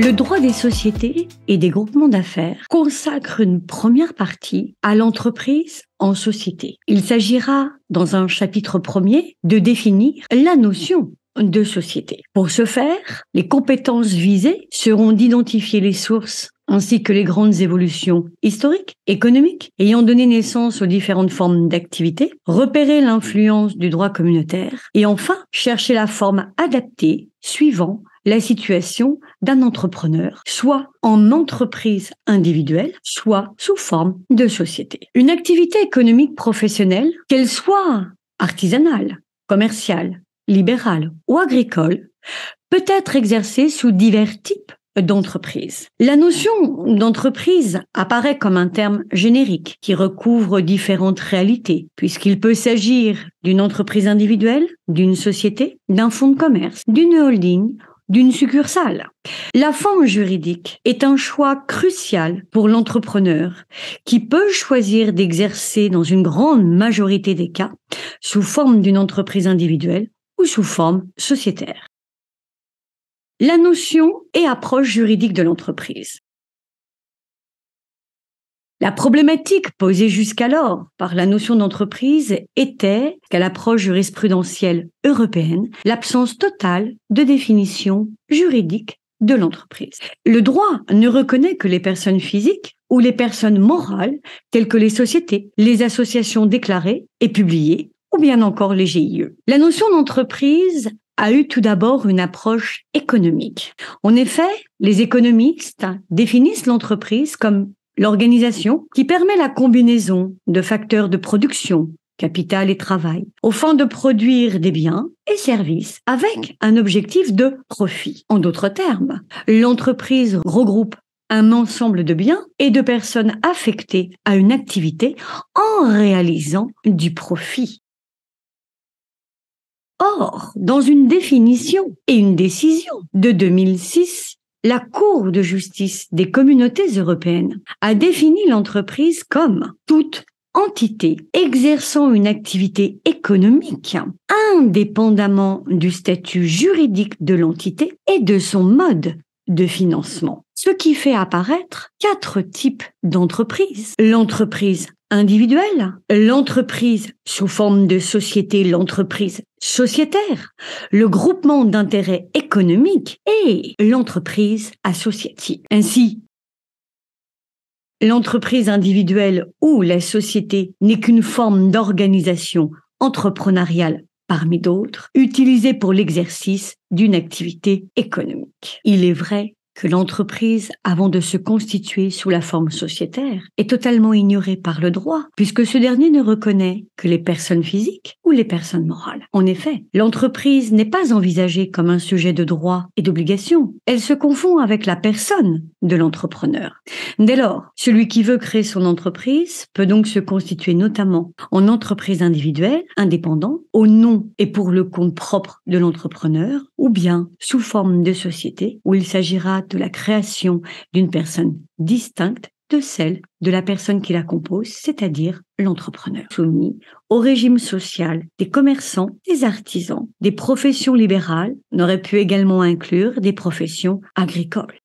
Le droit des sociétés et des groupements d'affaires consacre une première partie à l'entreprise en société. Il s'agira, dans un chapitre premier, de définir la notion de société. Pour ce faire, les compétences visées seront d'identifier les sources ainsi que les grandes évolutions historiques, économiques, ayant donné naissance aux différentes formes d'activité, repérer l'influence du droit communautaire et enfin chercher la forme adaptée suivant la situation d'un entrepreneur, soit en entreprise individuelle, soit sous forme de société. Une activité économique professionnelle, qu'elle soit artisanale, commerciale, libérale ou agricole, peut être exercée sous divers types d'entreprise. La notion d'entreprise apparaît comme un terme générique qui recouvre différentes réalités, puisqu'il peut s'agir d'une entreprise individuelle, d'une société, d'un fonds de commerce, d'une holding, d'une succursale. La forme juridique est un choix crucial pour l'entrepreneur qui peut choisir d'exercer dans une grande majorité des cas sous forme d'une entreprise individuelle ou sous forme sociétaire. La notion et approche juridique de l'entreprise. La problématique posée jusqu'alors par la notion d'entreprise était, qu'à l'approche jurisprudentielle européenne, l'absence totale de définition juridique de l'entreprise. Le droit ne reconnaît que les personnes physiques ou les personnes morales, telles que les sociétés, les associations déclarées et publiées, ou bien encore les GIE. La notion d'entreprise a eu tout d'abord une approche économique. En effet, les économistes définissent l'entreprise comme l'organisation qui permet la combinaison de facteurs de production, capital et travail, aux fins de produire des biens et services avec un objectif de profit. En d'autres termes, l'entreprise regroupe un ensemble de biens et de personnes affectées à une activité en réalisant du profit. Or, dans une définition et une décision de 2006, la Cour de justice des communautés européennes a défini l'entreprise comme toute entité exerçant une activité économique indépendamment du statut juridique de l'entité et de son mode de financement. Ce qui fait apparaître 4 types d'entreprises. L'entreprise individuelle, l'entreprise sous forme de société, l'entreprise sociétaire, le groupement d'intérêt économique et l'entreprise associative. Ainsi, l'entreprise individuelle ou la société n'est qu'une forme d'organisation entrepreneuriale parmi d'autres, utilisée pour l'exercice d'une activité économique. Il est vrai que l'entreprise, avant de se constituer sous la forme sociétaire, est totalement ignorée par le droit, puisque ce dernier ne reconnaît que les personnes physiques ou les personnes morales. En effet, l'entreprise n'est pas envisagée comme un sujet de droit et d'obligation. Elle se confond avec la personne de l'entrepreneur. Dès lors, celui qui veut créer son entreprise peut donc se constituer notamment en entreprise individuelle, indépendant, au nom et pour le compte propre de l'entrepreneur, ou bien sous forme de société, où il s'agira de la création d'une personne distincte de celle de la personne qui la compose, c'est-à-dire l'entrepreneur, soumis au régime social des commerçants, des artisans, des professions libérales, n'aurait pu également inclure des professions agricoles.